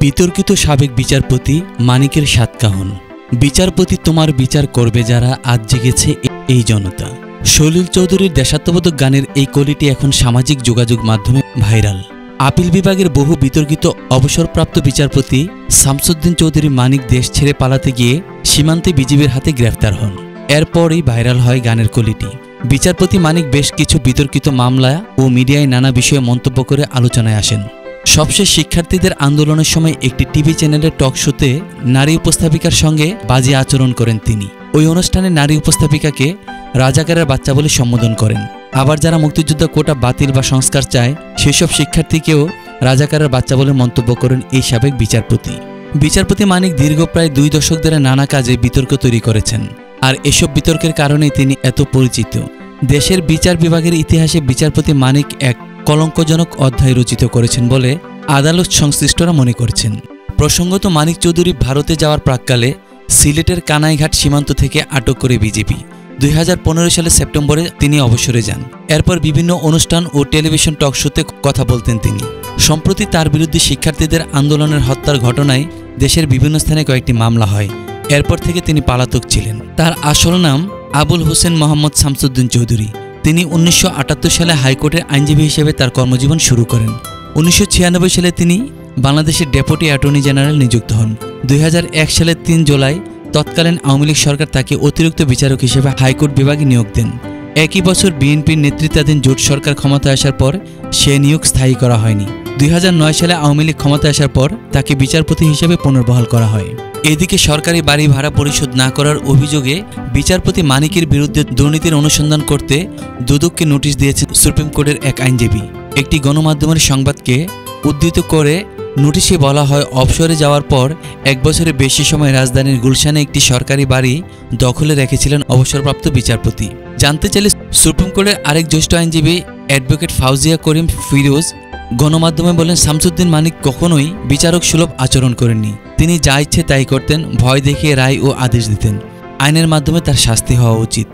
বিতর্কিত সাবেক বিচারপতি মানিকের সাতকাহন। বিচারপতি তোমার বিচার করবে যারা, আজ জেগেছে এই জনতা। সলিল চৌধুরীর দেশাত্মবোধক গানের এই কলিটি এখন সামাজিক যোগাযোগ মাধ্যমে ভাইরাল। আপিল বিভাগের বহু বিতর্কিত অবসরপ্রাপ্ত বিচারপতি শামসুদ্দিন চৌধুরী মানিক দেশ ছেড়ে পালাতে গিয়ে সীমান্তে বিজিবির হাতে গ্রেফতার হন। এরপরই ভাইরাল হয় গানের কলিটি। বিচারপতি মানিক বেশ কিছু বিতর্কিত মামলা ও মিডিয়ায় নানা বিষয়ে মন্তব্য করে আলোচনায় আসেন। সবশেষ শিক্ষার্থীদের আন্দোলনের সময় একটি টিভি চ্যানেলের টক শোতে নারী উপস্থাপিকার সঙ্গে বাজে আচরণ করেন তিনি। ওই অনুষ্ঠানে নারী উপস্থাপিকাকে রাজাকারের বাচ্চা বলে সম্বোধন করেন। আবার যারা মুক্তিযুদ্ধ কোটা বাতিল বা সংস্কার চায় সেসব শিক্ষার্থীকেও রাজাকারের বাচ্চা বলে মন্তব্য করেন এই সাবেক বিচারপতি। বিচারপতি মানিক দীর্ঘ প্রায় 2 দশক ধরে নানা কাজে বিতর্ক তৈরি করেছেন, আর এসব বিতর্কের কারণেই তিনি এত পরিচিত। দেশের বিচার বিভাগের ইতিহাসে বিচারপতি মানিক এক কলঙ্কজনক অধ্যায় রচিত করেছেন বলে আদালত সংশ্লিষ্টরা মনে করছেন। প্রসঙ্গত, মানিক চৌধুরী ভারতে যাওয়ার প্রাক্কালে সিলেটের কানাইঘাট সীমান্ত থেকে আটক করে বিজেপি। 2015 সালের সেপ্টেম্বরে তিনি অবসরে যান। এরপর বিভিন্ন অনুষ্ঠান ও টেলিভিশন টক শোতে কথা বলতেন তিনি। সম্প্রতি তার বিরুদ্ধে শিক্ষার্থীদের আন্দোলনের হত্যার ঘটনায় দেশের বিভিন্ন স্থানে কয়েকটি মামলা হয়। এরপর থেকে তিনি পলাতক ছিলেন। তার আসল নাম আবুল হোসেন মোহাম্মদ শামসুদ্দিন চৌধুরী। তিনি 1978 সালে হাইকোর্টের আইনজীবী হিসেবে তার কর্মজীবন শুরু করেন। 1996 সালে তিনি বাংলাদেশের ডেপুটি অ্যাটর্নি জেনারেল নিযুক্ত হন। 2001 সালের 3 জুলাই তৎকালীন আওয়ামী লীগ সরকার তাকে অতিরিক্ত বিচারক হিসেবে হাইকোর্ট বিভাগে নিয়োগ দেন। একই বছর বিএনপির নেতৃত্বাধীন জোট সরকার ক্ষমতায় আসার পর সে নিয়োগ স্থায়ী করা হয়নি। 2009 সালে আওয়ামী লীগ ক্ষমতায় আসার পর তাকে বিচারপতি হিসেবে পুনর্বহাল করা হয়। এদিকে সরকারি বাড়ি ভাড়া পরিশোধ না করার অভিযোগে বিচারপতি মানিকের বিরুদ্ধে দুর্নীতির অনুসন্ধান করতে দুদককে নোটিশ দিয়েছেন সুপ্রিম কোর্টের এক আইনজীবী। একটি গণমাধ্যমের সংবাদকে উদ্ধৃত করে নোটিশে বলা হয়, অবসরে যাওয়ার পর 1 বছরের বেশি সময় রাজধানীর গুলশানে একটি সরকারি বাড়ি দখলে রেখেছিলেন অবসরপ্রাপ্ত বিচারপতি। জানতে চাইলে সুপ্রিম কোর্টের আরেক জ্যেষ্ঠ আইনজীবী অ্যাডভোকেট ফাউজিয়া করিম ফিরোজ গণমাধ্যমে বলেন, শামসুদ্দিন মানিক কখনোই বিচারক সুলভ আচরণ করেননি। তিনি যা ইচ্ছে তাই করতেন, ভয় দেখিয়ে রায় ও আদেশ দিতেন। আইনের মাধ্যমে তার শাস্তি হওয়া উচিত।